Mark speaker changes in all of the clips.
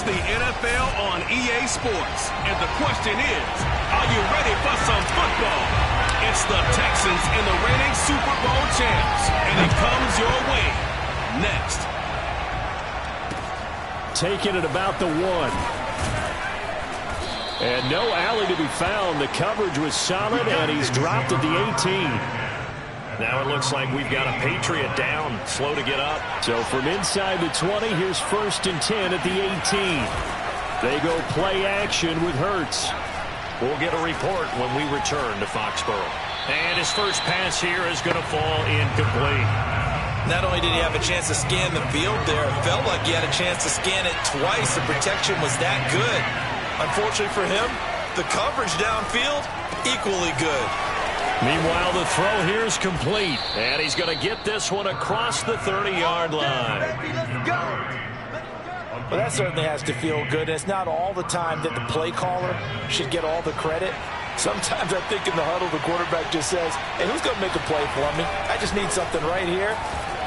Speaker 1: the NFL on EA Sports. And the question is, are you ready for some football? It's the Texans and the reigning Super Bowl champs. And it comes your way next.
Speaker 2: Taking it about the 1. And no alley to be found. The coverage was solid, and he's dropped at the 18.
Speaker 3: Now it looks like we've got a Patriot down, slow to get up.
Speaker 2: So from inside the 20, here's 1st and 10 at the 18. They go play action with Hurts.
Speaker 3: We'll get a report when we return to Foxborough. And his first pass here is going to fall incomplete.
Speaker 4: Not only did he have a chance to scan the field there, it felt like he had a chance to scan it twice. The protection was that good. Unfortunately for him, the coverage downfield, equally good.
Speaker 3: Meanwhile, the throw here is complete. And he's going to get this one across the 30-yard line.
Speaker 4: Well, that certainly has to feel good. And it's not all the time that the play caller should get all the credit. Sometimes I think in the huddle, the quarterback just says, hey, who's going to make a play for me? I just need something right here.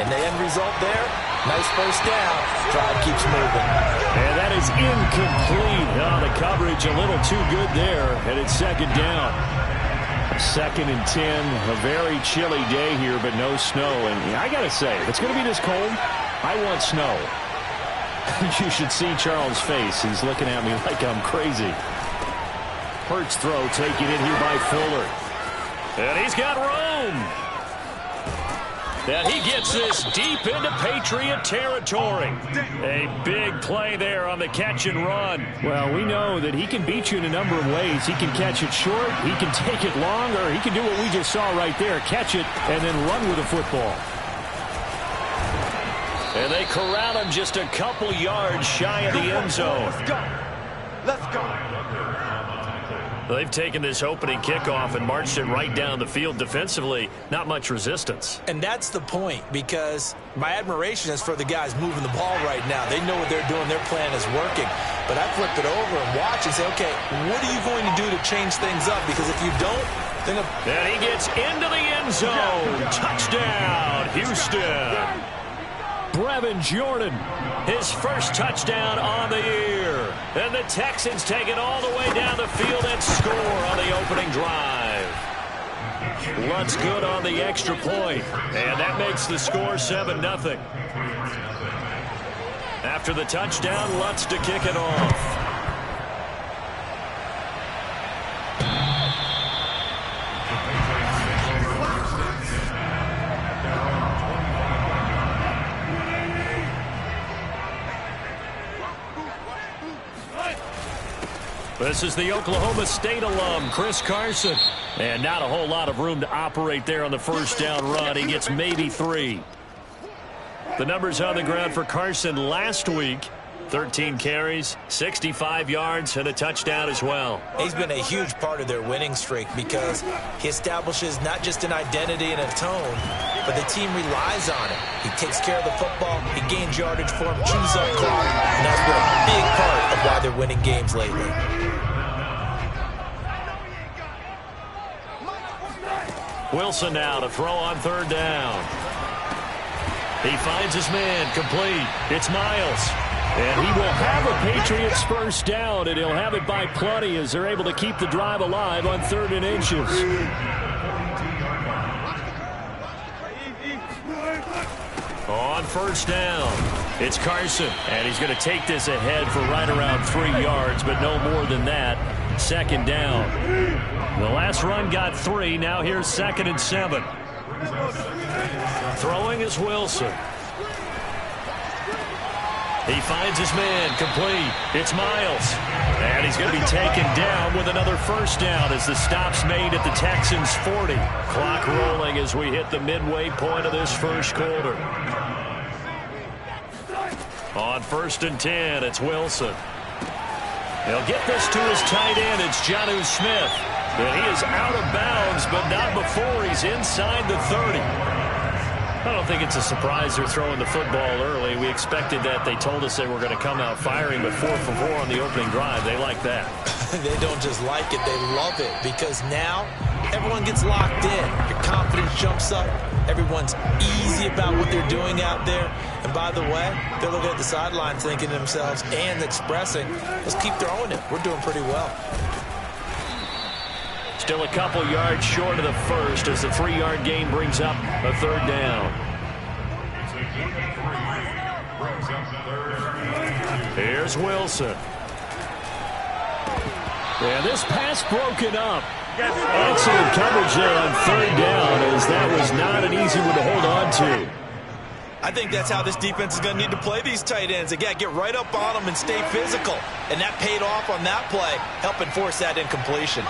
Speaker 4: And the end result there, nice first down. Drive keeps moving.
Speaker 2: And that is incomplete. Oh, the coverage a little too good there. And it's 2nd down. 2nd and 10. A very chilly day here, but no snow. And I got to say, if it's going to be this cold, I want snow. You should see Charles' face. He's looking at me like I'm crazy. Hurts throw taken in here by Fuller.
Speaker 3: And he's got room. And he gets this deep into Patriot territory. A big play there on the catch and run.
Speaker 2: Well, we know that he can beat you in a number of ways. He can catch it short, he can take it long, or he can do what we just saw right there, catch it and then run with the football.
Speaker 3: And they corral him just a couple yards shy of the end zone.
Speaker 5: Let's go. Let's go.
Speaker 3: They've taken this opening kickoff and marched it right down the field defensively. Not much resistance.
Speaker 4: And that's the point, because my admiration is for the guys moving the ball right now. They know what they're doing. Their plan is working. But I flip it over and watch and say, okay, what are you going to do to change things up? Because if you don't, then...
Speaker 3: And he gets into the end zone. Touchdown, Houston.
Speaker 2: Brevin Jordan,
Speaker 3: his first touchdown on the year. And the Texans take it all the way down the field and score on the opening drive. Lutz good on the extra point. And that makes the score 7-0. After the touchdown, Lutz to kick it off. This is the Oklahoma State alum, Chris Carson. And not a whole lot of room to operate there on the first down run. He gets maybe 3. The numbers on the ground for Carson last week. 13 carries, 65 yards, and a touchdown as well.
Speaker 4: He's been a huge part of their winning streak because he establishes not just an identity and a tone, but the team relies on him. He takes care of the football, he gains yardage for him, chews up clock, and that's been a big part of why they're winning games lately.
Speaker 3: Wilson now to throw on 3rd down. He finds his man, complete. It's Miles.
Speaker 2: And he will have a Patriots first down, and he'll have it by plenty as they're able to keep the drive alive on 3rd and inches.
Speaker 3: On 1st down, it's Carson, and he's going to take this ahead for right around 3 yards, but no more than that. 2nd down. The last run got 3. Now here's 2nd and 7. Throwing is Wilson. He finds his man, complete. It's Miles. And he's going to be taken down with another first down as the stop's made at the Texans' 40. Clock rolling as we hit the midway point of this first quarter. On 1st and 10, it's Wilson. He'll get this to his tight end. It's Jonnu Smith. And he is out of bounds, but not before he's inside the 30. I don't think it's a surprise they're throwing the football early. We expected that. They told us they were going to come out firing, but 4 for 4 on the opening drive. They like that.
Speaker 4: They don't just like it, they love it, because now everyone gets locked in. Your confidence jumps up. Everyone's easy about what they're doing out there. And by the way, they're looking at the sideline thinking to themselves and expressing, let's keep throwing it. We're doing pretty well.
Speaker 3: Still a couple yards short of the first as the 3-yard gain brings up a third down. Here's Wilson.
Speaker 2: And this pass broken up. Excellent coverage there on third down, as that was not an easy one to hold on to.
Speaker 4: I think that's how this defense is going to need to play these tight ends. Again, get right up on them and stay physical. And that paid off on that play, helping force that incompletion.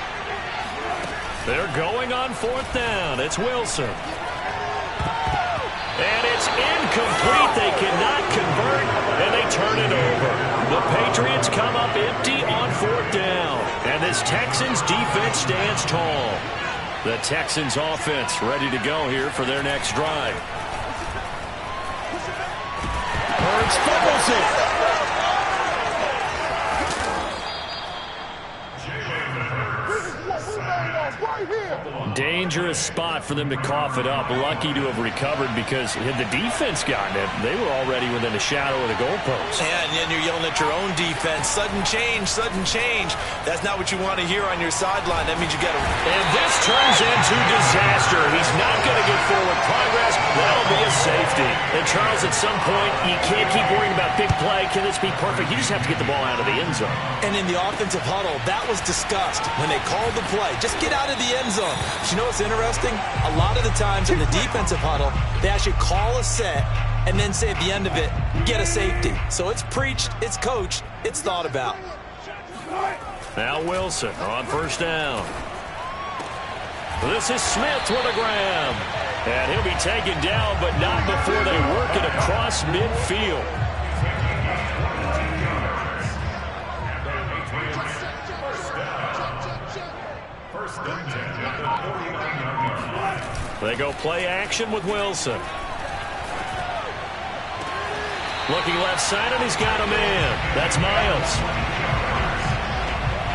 Speaker 3: They're going on fourth down. It's Wilson. And it's incomplete. They cannot convert, and they turn it over. The Patriots come up empty on fourth down. And this Texans defense stands tall. The Texans offense ready to go here for their next drive.
Speaker 2: Hurts fumbles it. Dangerous spot for them to cough it up. Lucky to have recovered, because had the defense gotten it, they were already within a shadow of the goalpost.
Speaker 4: Yeah, and then you're yelling at your own defense. Sudden change, sudden change. That's not what you want to hear on your sideline. That means you got to...
Speaker 3: And this turns into disaster. He's not going to get forward progress. That'll be a safety. And Charles, at some point, you can't keep worrying about big play. Can this be perfect? You just have to get the ball out of the end zone.
Speaker 4: And in the offensive huddle, that was discussed when they called the play. Just get out of the end zone. But you know what's interesting? A lot of the times in the defensive huddle, they actually call a set and then say at the end of it, get a safety. So it's preached, it's coached, it's thought about.
Speaker 3: Now Wilson on first down. This is Smith with a grab. And he'll be taken down, but not before they work it across midfield. They go play action with Wilson. Looking left side, and he's got a man. That's Miles.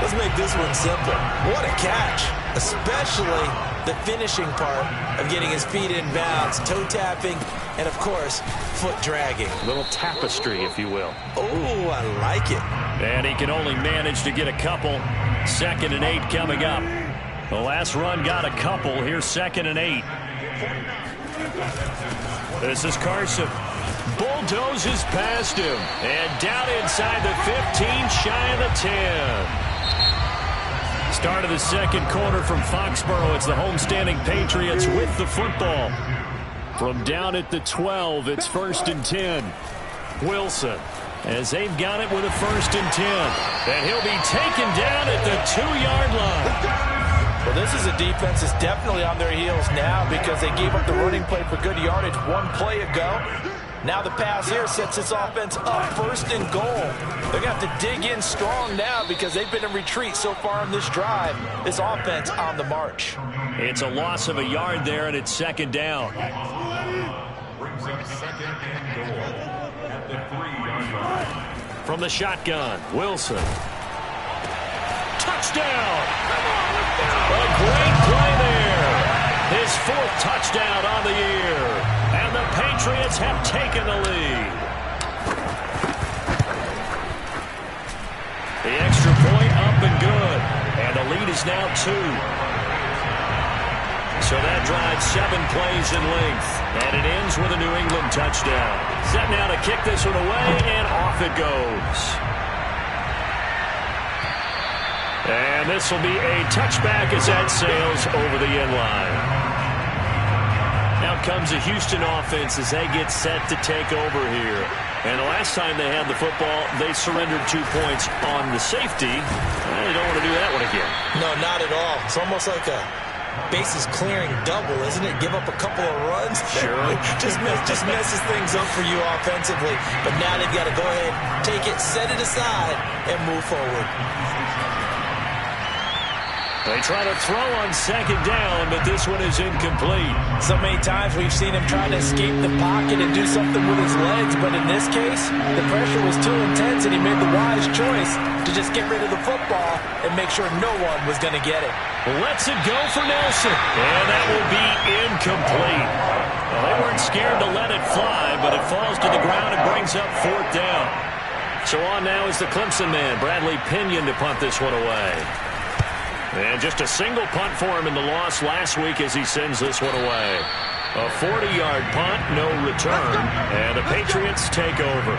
Speaker 4: Let's make this one simple. What a catch, especially the finishing part of getting his feet in bounds, toe tapping, and of course, foot dragging.
Speaker 3: A little tapestry, if you will.
Speaker 4: Oh, I like it.
Speaker 3: And he can only manage to get a couple. 2nd and 8 coming up. The last run got a couple. Here's 2nd and 8. This is Carson. Bulldozes past him. And down inside the 15, shy of the 10. Start of the second quarter from Foxborough. It's the homestanding Patriots with the football. From down at the 12, it's 1st and 10. Wilson, as they've got it with a 1st and 10. And he'll be taken down at the 2-yard line.
Speaker 4: Well, this is a defense that's definitely on their heels now because they gave up the running play for good yardage one play ago. Now the pass here sets this offense up 1st and goal. They're going to have to dig in strong now because they've been in retreat so far in this drive. This offense on the march.
Speaker 3: It's a loss of a yard there, and it's 2nd down.
Speaker 6: Brings up 2nd and goal at the 3-yard line.
Speaker 3: From the shotgun, Wilson. Touchdown! A great play there. His 4th touchdown on the year. And the Patriots have taken the lead. The extra point up and good. And the lead is now 2. So that drives 7 plays in length. And it ends with a New England touchdown. Set now to kick this one away, and off it goes. And this will be a touchback as that sails over the end line. Now comes the Houston offense as they get set to take over here. And the last time they had the football, they surrendered 2 points on the safety. They don't want to do that one again.
Speaker 4: No, not at all. It's almost like a bases clearing double, isn't it? Give up a couple of runs.
Speaker 3: Sure.
Speaker 4: just messes things up for you offensively. But now they've got to go ahead, take it, set it aside, and move forward.
Speaker 3: They try to throw on second down, but this one is incomplete.
Speaker 4: So many times we've seen him try to escape the pocket and do something with his legs, but in this case, the pressure was too intense and he made the wise choice to just get rid of the football and make sure no one was going to get it.
Speaker 3: Lets it go for Nelson, and that will be incomplete. Well, they weren't scared to let it fly, but it falls to the ground and brings up fourth down. So on now is the Clemson man, Bradley Pinion, to punt this one away. And just a single punt for him in the loss last week as he sends this one away. A 40-yard punt, no return, and the Patriots take over.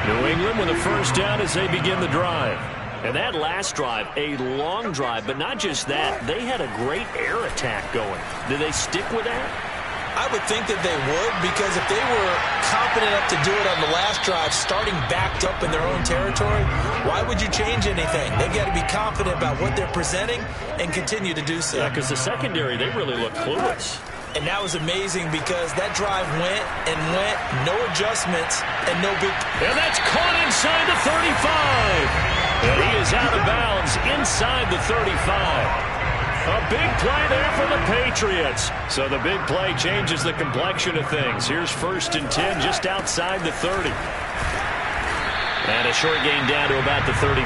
Speaker 3: New England with a first down as they begin the drive. And that last drive, a long drive, but not just that. They had a great air attack going. Did they stick with that?
Speaker 4: I would think that they would, because if they were confident enough to do it on the last drive, starting backed up in their own territory, why would you change anything? They've got to be confident about what they're presenting and continue to do so.
Speaker 3: Yeah, because the secondary, they really look clueless.
Speaker 4: And that was amazing because that drive went and went, no adjustments, and no big...
Speaker 3: And that's caught inside the 35. And he is out of bounds inside the 35. A big play there for the Patriots. So the big play changes the complexion of things. Here's 1st and 10 just outside the 30. And a short gain down to about the 33.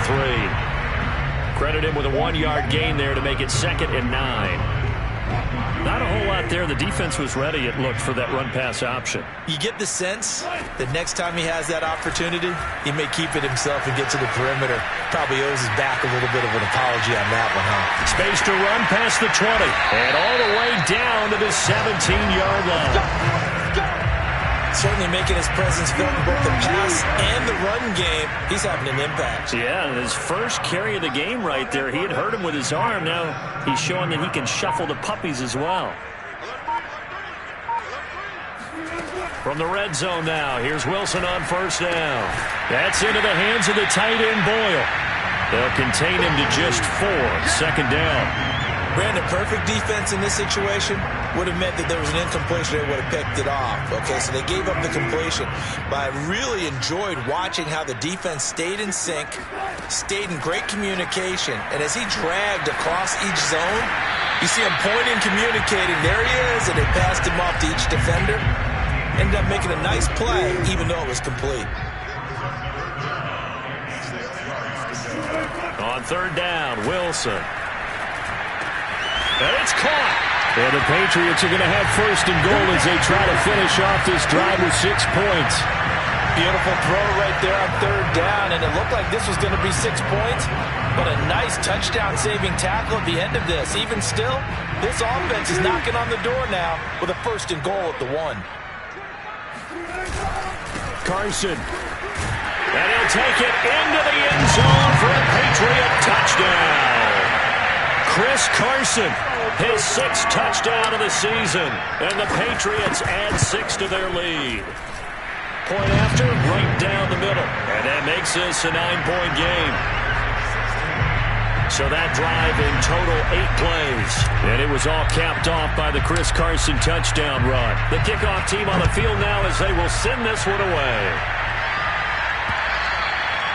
Speaker 3: Credit him with a 1-yard gain there to make it 2nd and 9. Not a whole lot there. The defense was ready, it looked, for that run-pass option.
Speaker 4: You get the sense that next time he has that opportunity, he may keep it himself and get to the perimeter. Probably owes his back a little bit of an apology on that one, huh?
Speaker 3: Space to run past the 20. And all the way down to the 17-yard line.
Speaker 4: Certainly making his presence felt in both the pass and the run game. He's having an impact.
Speaker 3: Yeah, his first carry of the game right there. He had hurt him with his arm. Now he's showing that he can shuffle the puppies as well. From the red zone now, here's Wilson on first down. That's into the hands of the tight end, Boyle. They'll contain him to just 4. 2nd down.
Speaker 4: Brandon, perfect defense in this situation would have meant that there was an incompletion. They would have picked it off. Okay, so they gave up the completion. But I really enjoyed watching how the defense stayed in sync, stayed in great communication, and as he dragged across each zone, you see him pointing, communicating. There he is, and they passed him off to each defender. Ended up making a nice play, even though it was complete.
Speaker 3: On 3rd down, Wilson. And it's caught. And the Patriots are going to have 1st and goal as they try to finish off this drive with 6 points.
Speaker 4: Beautiful throw right there on 3rd down, and it looked like this was going to be 6 points, but a nice touchdown-saving tackle at the end of this. Even still, this offense is knocking on the door now with a 1st and goal at the 1.
Speaker 3: Carson. And he'll take it into the end zone for a Patriot touchdown. Chris Carson, his 6th touchdown of the season, and the Patriots add 6 to their lead. Point after, right down the middle, and that makes this a 9-point game. So that drive in total 8 plays, and it was all capped off by the Chris Carson touchdown run. The kickoff team on the field now as they will send this one away.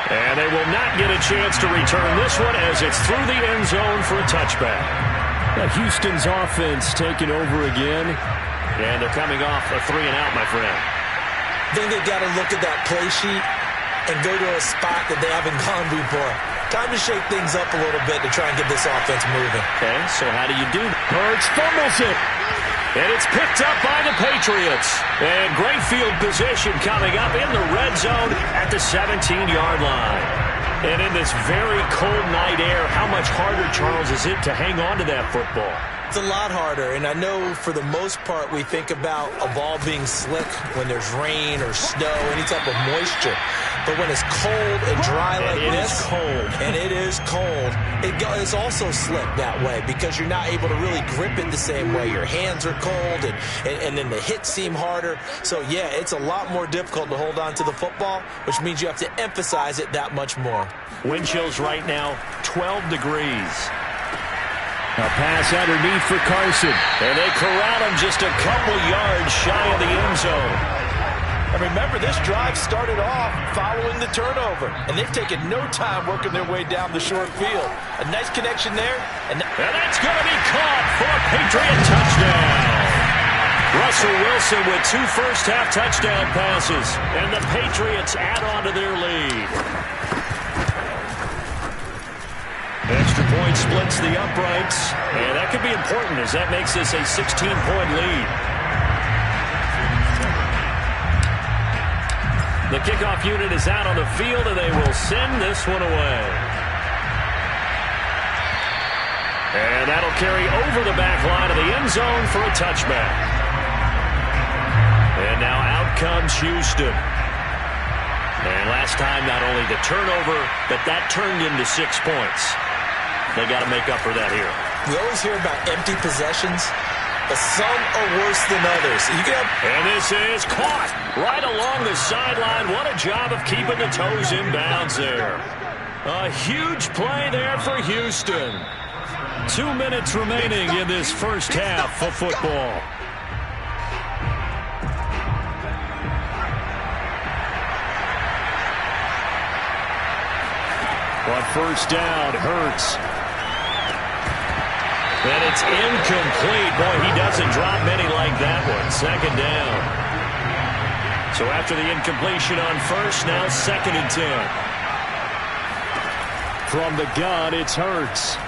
Speaker 3: And they will not get a chance to return this one as it's through the end zone for a touchback. Houston's offense taking over again. And they're coming off a 3-and-out, my friend.
Speaker 4: I think they've got to look at that play sheet and go to a spot that they haven't gone before. Time to shake things up a little bit to try and get this offense moving.
Speaker 3: Okay, so how do you do that? Hurts fumbles it. And it's picked up by the Patriots. And great field position coming up in the red zone at the 17-yard line. And in this very cold night air, how much harder, Charles, is it to hang on to that football?
Speaker 4: It's a lot harder, and I know for the most part we think about a ball being slick when there's rain or snow, any type of moisture. But when it's cold and dry like this, and it is cold, it's also slick that way because you're not able to really grip it the same way. Your hands are cold, and then the hits seem harder. So, yeah, it's a lot more difficult to hold on to the football, which means you have to emphasize it that much more.
Speaker 3: Wind chills right now, 12 degrees. A pass underneath for Carson. And they corral him just a couple yards shy of the end zone.
Speaker 4: And remember, this drive started off following the turnover, and they've taken no time working their way down the short field. A nice connection there. And
Speaker 3: that's going to be caught for a Patriot touchdown. Russell Wilson with 2 first-half touchdown passes, and the Patriots add on to their lead. Extra point splits the uprights, and that could be important as that makes this a 16-point lead. The kickoff unit is out on the field, and they will send this one away. And that'll carry over the back line of the end zone for a touchback. And now out comes Houston. And last time, not only the turnover, but that turned into 6 points. They got to make up for that here.
Speaker 4: We always hear about empty possessions, but some are worse than others.
Speaker 3: And this is caught right along the sideline. What a job of keeping the toes in bounds there. A huge play there for Houston. 2 minutes remaining in this first half of football.
Speaker 2: On first down, Hurts.
Speaker 3: And it's incomplete. Boy, he doesn't drop many like that one. Second down. So after the incompletion on first, now 2nd and 10.
Speaker 2: From the gun, it's Hurts.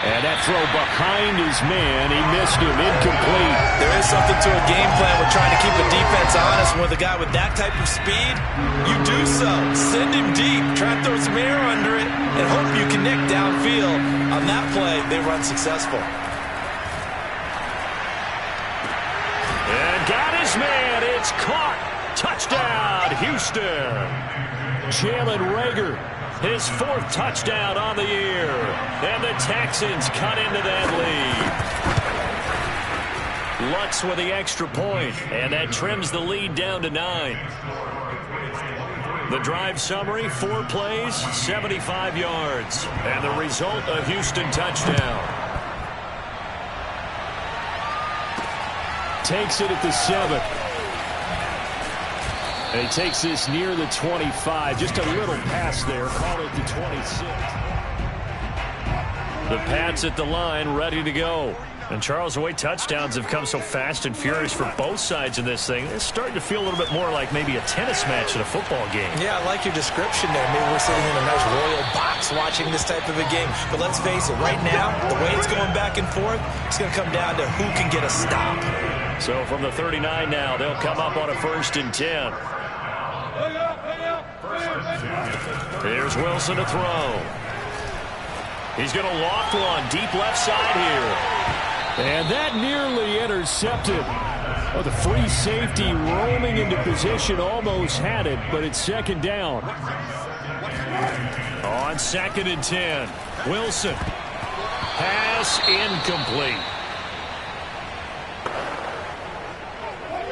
Speaker 2: And that throw behind his man, he missed him, incomplete.
Speaker 4: There is something to a game plan with trying to keep the defense honest. With a guy with that type of speed, you do so. Send him deep, try to throw some air under it, and hope you connect downfield. On that play, they run successful.
Speaker 3: And got his man, it's caught. Touchdown, Houston.
Speaker 2: Jalen Reagor.
Speaker 3: His 4th touchdown on the year. And the Texans cut into that lead. Lutz with the extra point, and that trims the lead down to 9. The drive summary, 4 plays, 75 yards. And the result, a Houston touchdown.
Speaker 2: Takes it at the 7. And he takes this near the 25. Just a little pass there. Call it the 26.
Speaker 3: The Pats at the line, ready to go. And Charles, the way touchdowns have come so fast and furious for both sides in this thing, it's starting to feel a little bit more like maybe a tennis match at a football game.
Speaker 4: Yeah, I like your description there. Maybe we're sitting in a nice royal box watching this type of a game. But let's face it, right now, the way it's going back and forth, it's going to come down to who can get a stop.
Speaker 3: So from the 39 now, they'll come up on a 1st and 10. Here's Wilson to throw. He's going to loft one deep left side here.
Speaker 2: And that nearly intercepted. Oh, the free safety roaming into position almost had it, but it's 2nd down.
Speaker 3: On 2nd and 10, Wilson. Pass incomplete.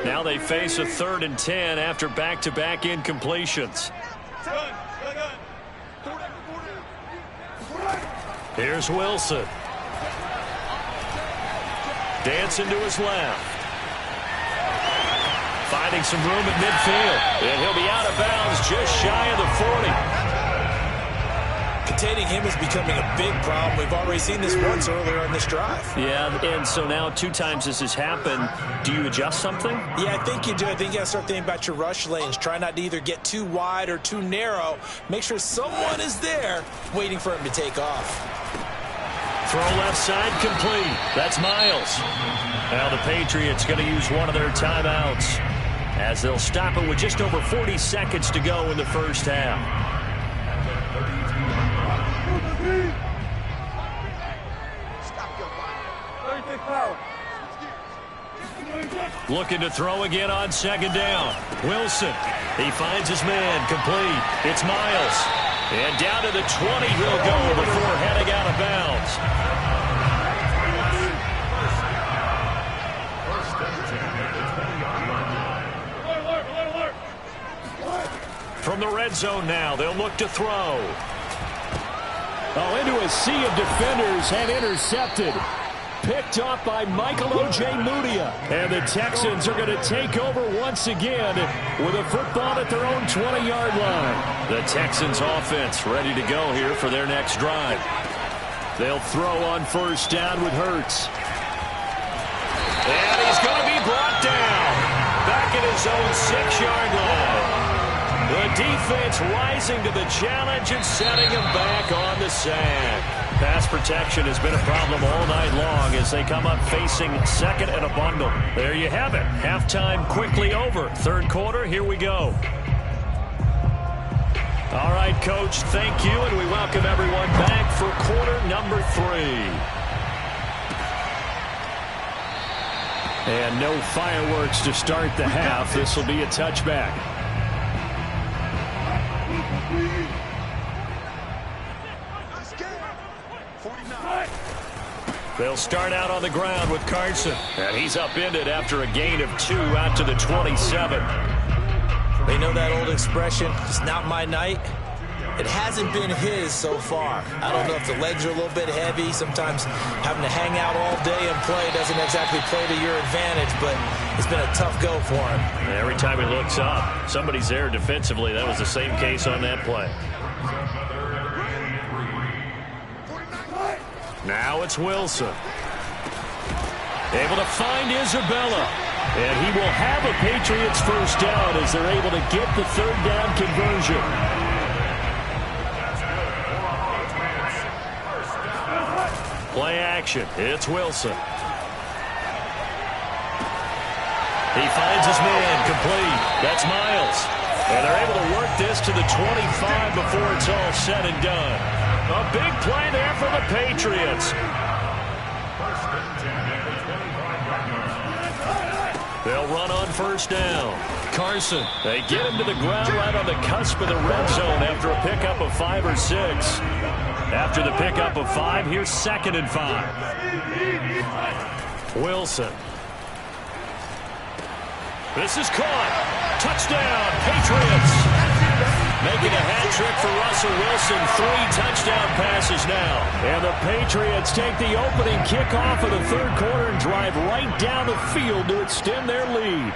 Speaker 3: Now they face a 3rd and 10 after back-to-back incompletions. Here's Wilson. Dancing to his left. Finding some room at midfield. And he'll be out of bounds just shy of the 40.
Speaker 4: Containing him is becoming a big problem. We've already seen this once earlier in this drive.
Speaker 3: Yeah, and so now 2 times this has happened. Do you adjust something?
Speaker 4: Yeah, I think you do. I think you got to start thinking about your rush lanes. Try not to either get too wide or too narrow. Make sure someone is there waiting for him to take off.
Speaker 3: Throw left side complete. That's Miles. Now the Patriots going to use one of their timeouts as they'll stop it with just over 40 seconds to go in the first half. Looking to throw again on 2nd down. Wilson. He finds his man complete. It's Miles. And down to the 20 he'll go before heading out of bounds. From the red zone now, they'll look to throw.
Speaker 2: Oh, into a sea of defenders and intercepted. picked off by Michael O.J. Mudia. And the Texans are going to take over once again with a football at their own 20-yard line.
Speaker 3: The Texans offense ready to go here for their next drive.
Speaker 2: They'll throw on first down with Hurts.
Speaker 3: And he's going to be brought down back at his own 6-yard line. The defense rising to the challenge and setting him back on the sack. Pass protection has been a problem all night long as they come up facing second and a bundle. There you have it. Halftime quickly over. Third quarter, here we go. All right, Coach, thank you, and we welcome everyone back for quarter number 3.
Speaker 2: And no fireworks to start the half. This will be a touchback.
Speaker 3: They'll start out on the ground with Carson. And he's upended after a gain of 2 out to the 27.
Speaker 4: They know that old expression, it's not my night. It hasn't been his so far. I don't know if the legs are a little bit heavy. Sometimes having to hang out all day and play doesn't exactly play to your advantage, but it's been a tough go for him.
Speaker 3: Every time he looks up, somebody's there defensively. That was the same case on that play. Now it's Wilson. Able to find Isabella. And he will have a Patriots first down as they're able to get the third down conversion. Play action. It's Wilson. He finds his man complete. That's Miles. And they're able to work this to the 25 before it's all said and done. A big play there for the Patriots. They'll run on first down. Carson, they get him to the ground right on the cusp of the red zone after a pickup of 5 or 6. After the pickup of 5, here's 2nd and 5. Wilson. This is caught. Touchdown, Patriots. Making a hat trick for Russell Wilson. 3 touchdown passes now.
Speaker 2: And the Patriots take the opening kickoff of the third quarter and drive right down the field to extend their lead.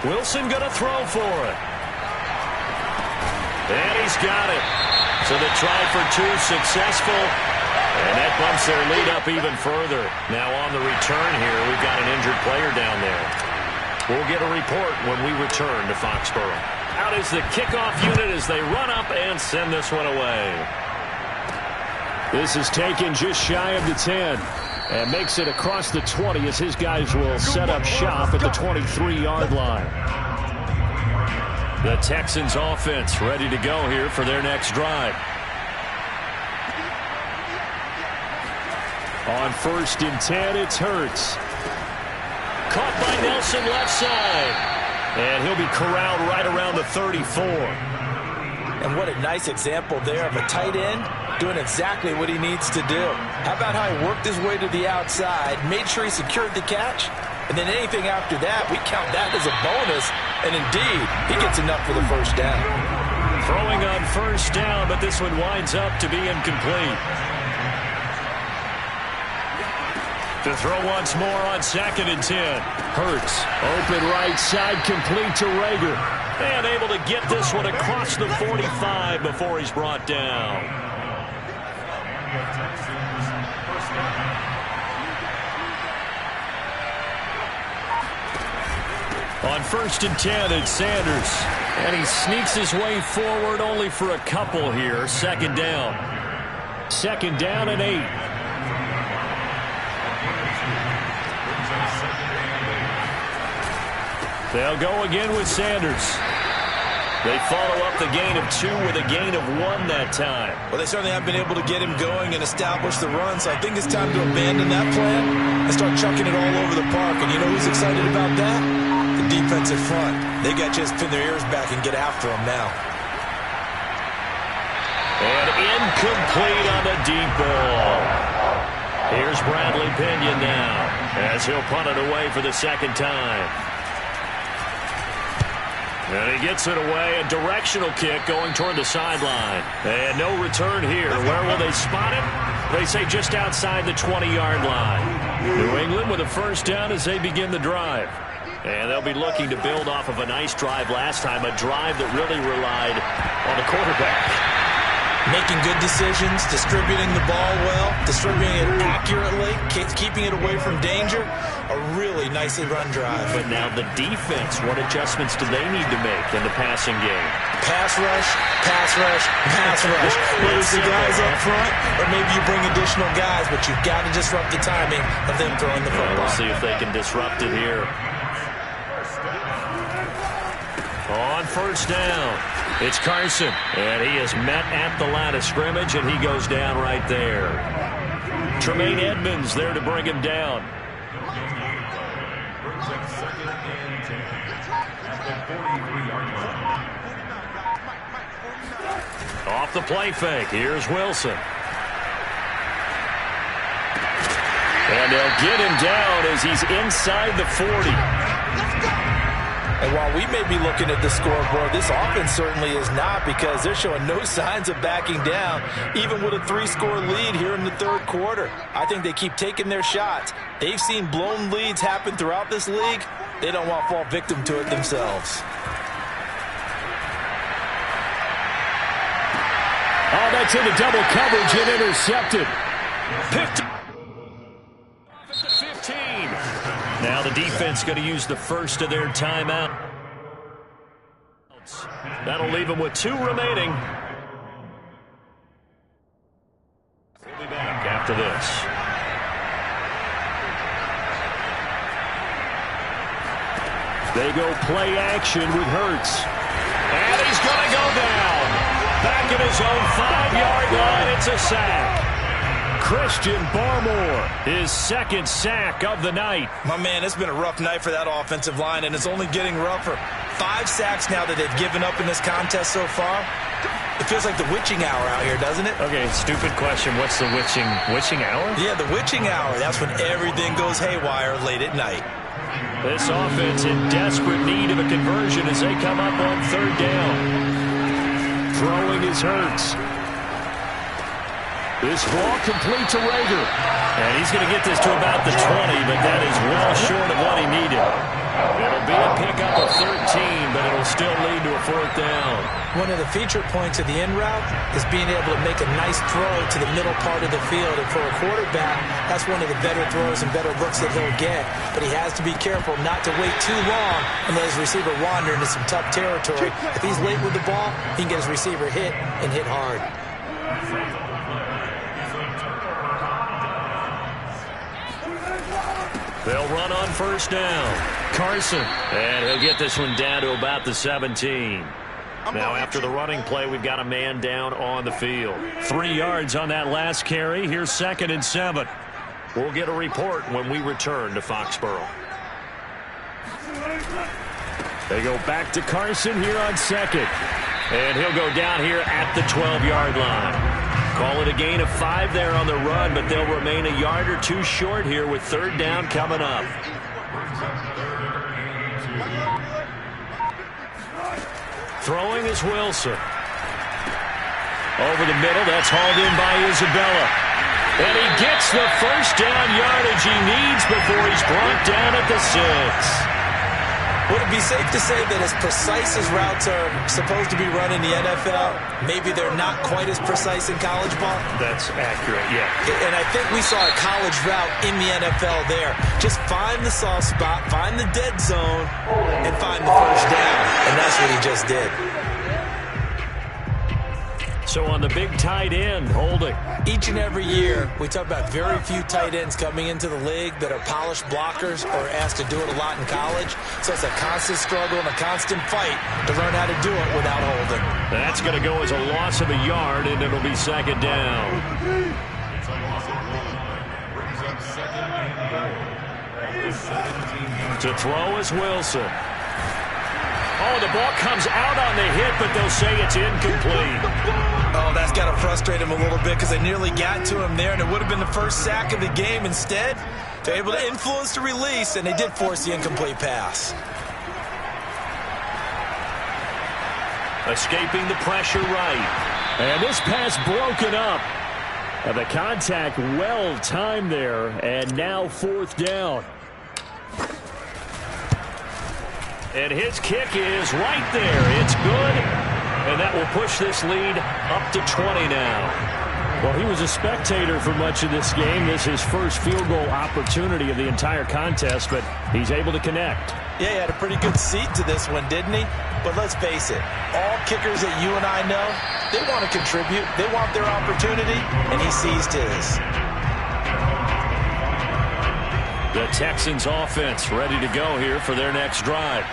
Speaker 3: Wilson going to throw for it. And he's got it. So the try for 2 successful. And that bumps their lead up even further. Now on the return here, we've got an injured player down there. We'll get a report when we return to Foxborough. Out is the kickoff unit as they run up and send this one away.
Speaker 2: This is taken just shy of the 10 and makes it across the 20 as his guys will set up shop at the 23-yard line.
Speaker 3: The Texans offense ready to go here for their next drive.
Speaker 2: On 1st and 10, it's Hurts.
Speaker 3: Caught by Nelson left side. And he'll be corralled right around the 34.
Speaker 4: And what a nice example there of a tight end doing exactly what he needs to do. How about how he worked his way to the outside, made sure he secured the catch, and then anything after that, we count that as a bonus. And indeed, he gets enough for the first down.
Speaker 3: Throwing on first down, but this one winds up to be incomplete. To throw once more on 2nd and 10.
Speaker 2: Hurts, open right side, complete to Rager.
Speaker 3: And able to get this one across the 45 before he's brought down. On 1st and 10, it's Sanders. And he sneaks his way forward only for a couple here. 2nd down.
Speaker 2: 2nd down and 8.
Speaker 3: They'll go again with Sanders. They follow up the gain of 2 with a gain of 1 that time.
Speaker 4: Well, they certainly have been able to get him going and establish the run, so I think it's time to abandon that plan and start chucking it all over the park. And you know who's excited about that? The defensive front. They got to just pin their ears back and get after him now.
Speaker 3: And incomplete on the deep ball. Here's Bradley Pinion now as he'll punt it away for the 2nd time. And he gets it away, a directional kick going toward the sideline. And no return here. Where will they spot it? They say just outside the 20-yard line. New England with a first down as they begin the drive. And they'll be looking to build off of a nice drive last time, a drive that really relied on the quarterback.
Speaker 4: Making good decisions, distributing the ball well, distributing it accurately, keeping it away from danger. A really nicely run drive.
Speaker 3: But now the defense, what adjustments do they need to make in the passing game?
Speaker 4: Pass rush, pass rush, pass rush. Whether it's the guys up front or maybe you bring additional guys, but you've got to disrupt the timing of them throwing the football.
Speaker 3: We'll see if they can disrupt it here. On first down, it's Carson, and he is met at the line of scrimmage, and he goes down right there. Tremaine Edmonds there to bring him down.
Speaker 6: Brings up 2nd and 10 at the 43-yard line.
Speaker 3: Off the play fake, here's Wilson. And they'll get him down as he's inside the 40.
Speaker 4: And while we may be looking at the scoreboard, this offense certainly is not, because they're showing no signs of backing down, even with a 3-score lead here in the third quarter. I think they keep taking their shots. They've seen blown leads happen throughout this league. They don't want to fall victim to it themselves.
Speaker 2: Oh, that's into double coverage and intercepted.
Speaker 3: Picked up at the 15. Now the defense going to use the first of their timeout. That'll leave them with 2 remaining. We'll be back after this.
Speaker 2: They go play action with Hurts.
Speaker 3: And he's going to go down. Back at his own 5-yard line, it's a sack.
Speaker 2: Christian Barmore, his 2nd sack of the night.
Speaker 4: My man, it's been a rough night for that offensive line, and it's only getting rougher. 5 sacks now that they've given up in this contest so far. It feels like the witching hour out here, doesn't it?
Speaker 3: Okay, stupid question. What's the witching hour?
Speaker 4: Yeah, the witching hour. That's when everything goes haywire late at night.
Speaker 3: This offense in desperate need of a conversion as they come up on 3rd down.
Speaker 2: Throwing his Hurts. This ball complete to Rager.
Speaker 3: And he's going to get this to about the 20, but that is well short of what he needed. It'll be a pickup of 13, but it'll still lead to a 4th down.
Speaker 4: One of the feature points of the in route is being able to make a nice throw to the middle part of the field. And for a quarterback, that's one of the better throws and better looks that he'll get. But he has to be careful not to wait too long and let his receiver wander into some tough territory. If he's late with the ball, he can get his receiver hit and hit hard.
Speaker 3: They'll run on first down. Carson. And he'll get this one down to about the 17. Now after the running play, we've got a man down on the field. 3 yards on that last carry. Here's 2nd and 7. We'll get a report when we return to Foxborough.
Speaker 2: They go back to Carson here on 2nd.
Speaker 3: And he'll go down here at the 12-yard line. Call it a gain of 5 there on the run, but they'll remain a yard or 2 short here with 3rd down coming up. Throwing is Wilson. Over the middle, that's hauled in by Isabella. And he gets the first down yardage he needs before he's brought down at the 6.
Speaker 4: Would it be safe to say that as precise as routes are supposed to be run in the NFL, maybe they're not quite as precise in college ball?
Speaker 3: That's accurate, yeah.
Speaker 4: And I think we saw a college route in the NFL there. Just find the soft spot, find the dead zone, and find the first down. And that's what he just did.
Speaker 3: So on the big tight end, holding.
Speaker 4: Each and every year, we talk about very few tight ends coming into the league that are polished blockers or asked to do it a lot in college. So it's a constant struggle and a constant fight to learn how to do it without holding.
Speaker 3: That's going to go as a loss of a yard, and it'll be 2nd down.
Speaker 6: It's a loss of 1. Brings up 2nd and goal at the 17-yard line.
Speaker 3: To throw is Wilson. Oh, the ball comes out on the hit, but they'll say it's incomplete.
Speaker 4: Oh, that's got to frustrate him a little bit because they nearly got to him there, and it would have been the first sack of the game. Instead, they're able to influence the release, and they did force the incomplete pass.
Speaker 3: Escaping the pressure right.
Speaker 2: And this pass broken up. The contact well timed there, and now 4th down.
Speaker 3: And his kick is right there. It's good, and that will push this lead up to 20 now.
Speaker 2: Well, he was a spectator for much of this game. This is his first field goal opportunity of the entire contest, but he's able to connect.
Speaker 4: Yeah, he had a pretty good seat to this one, didn't he? But let's face it, all kickers that you and I know, they want to contribute. They want their opportunity, and he seized his.
Speaker 3: The Texans offense ready to go here for their next drive.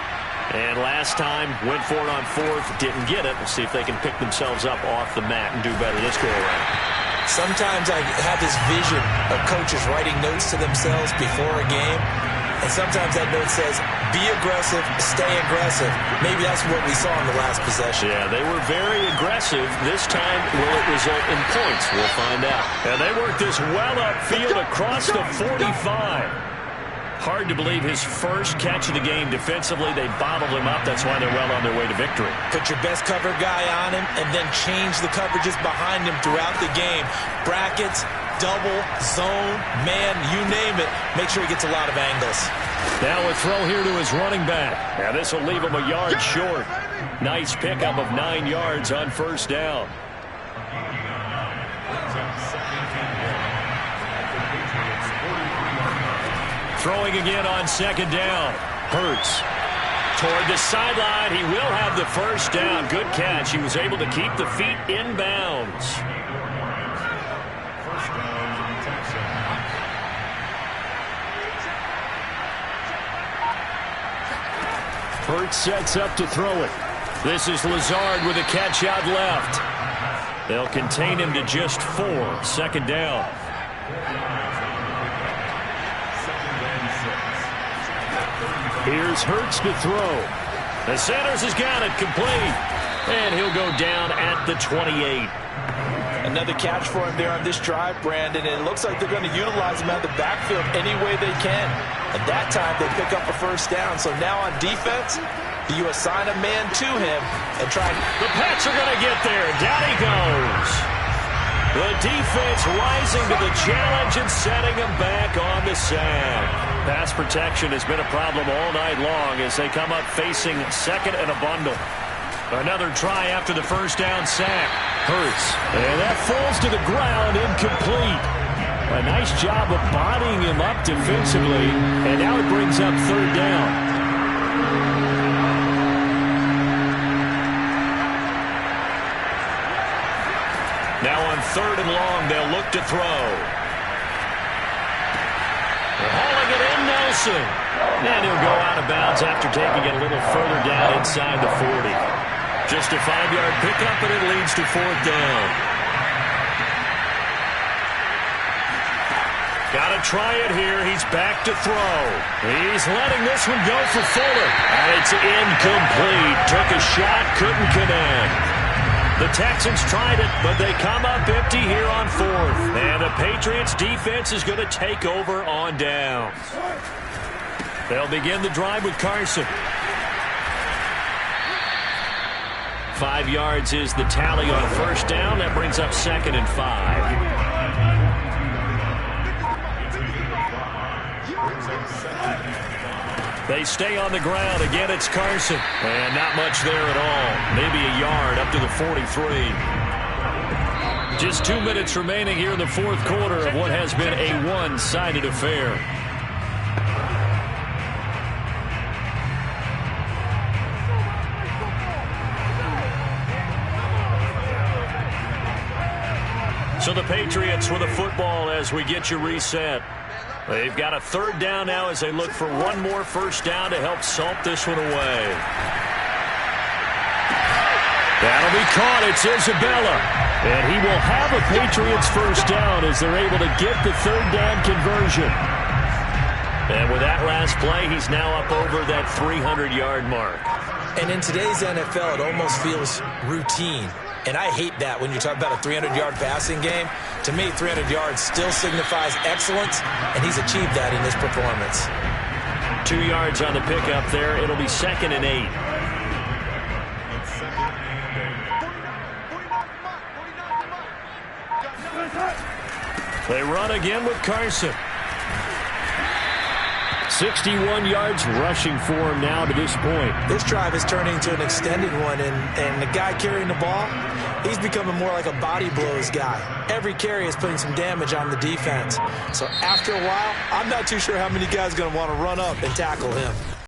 Speaker 3: And last time, went for it on 4th, didn't get it. We'll see if they can pick themselves up off the mat and do better this go-around. Sometimes I have this vision of coaches writing notes to themselves before a game, and sometimes that note says, be aggressive, stay aggressive. Maybe that's what we saw in the last possession. Yeah, they were very aggressive. This time, will it result in points? We'll find out.
Speaker 2: And they work this well upfield across the 45. Hard to believe his first catch of the game defensively. They bottled him up. That's why they're well on their way to victory.
Speaker 4: Put your best cover guy on him and then change the coverages behind him throughout the game. Brackets, double, zone, man, you name it. Make sure he gets a lot of angles.
Speaker 2: Now a throw here to his running back. Now this will leave him a yard short. Nice pickup of 9 yards on 1st down. Throwing again on 2nd down. Hurts toward the sideline. He will have the 1st down. Good catch. He was able to keep the feet in bounds.
Speaker 6: 1st down, Texans.
Speaker 2: Hurts sets up to throw it. This is Lazard with a catch out left. They'll contain him to just 4. 2nd down. Here's Hurts to throw. The Sanders has got it complete. And he'll go down at the 28.
Speaker 4: Another catch for him there on this drive, Brandon, and it looks like they're going to utilize him out of the backfield any way they can. And that time they pick up a 1st down. So now on defense, you assign a man to him and try.
Speaker 2: The Pats are going to get there. Down he goes. The defense rising to the challenge and setting him back on the sack. Pass protection has been a problem all night long as they come up facing 2nd and a bundle. Another try after the 1st down sack. Hurts. And that falls to the ground, incomplete. A nice job of bodying him up defensively. And now it brings up 3rd down. Now on 3rd and long, they'll look to throw. They're hauling it in, Nelson. And he'll go out of bounds after taking it a little further down inside the 40. Just a 5-yard pickup, and it leads to 4th down. Got to try it here. He's back to throw. He's letting this one go for Fuller. And it's incomplete. Took a shot, couldn't connect. The Texans tried it, but they come up empty here on 4th. And the Patriots defense is going to take over on downs. They'll begin the drive with Carson. 5 yards is the tally on 1st down. That brings up 2nd and 5. They stay on the ground. Again, it's Carson. And not much there at all. Maybe a yard up to the 43. Just 2 minutes remaining here in the 4th quarter of what has been a one-sided affair. So the Patriots with a football as we get you reset. They've got a 3rd down now as they look for one more 1st down to help salt this one away. That'll be caught. It's Isabella. And he will have a Patriots 1st down as they're able to get the 3rd down conversion. And with that last play, he's now up over that 300-yard mark.
Speaker 4: And in today's NFL, it almost feels routine. And I hate that when you talk about a 300-yard passing game. To me, 300 yards still signifies excellence, and he's achieved that in this performance.
Speaker 2: 2 yards on the pickup there. It'll be 2nd and 8.
Speaker 3: They run again with Carson.
Speaker 2: 61 yards rushing for him now to this point.
Speaker 4: This drive is turning into an extended one, and the guy carrying the ball, he's becoming more like a body blows guy. Every carry is putting some damage on the defense. So after a while, I'm not too sure how many guys are going to want to run up and tackle him.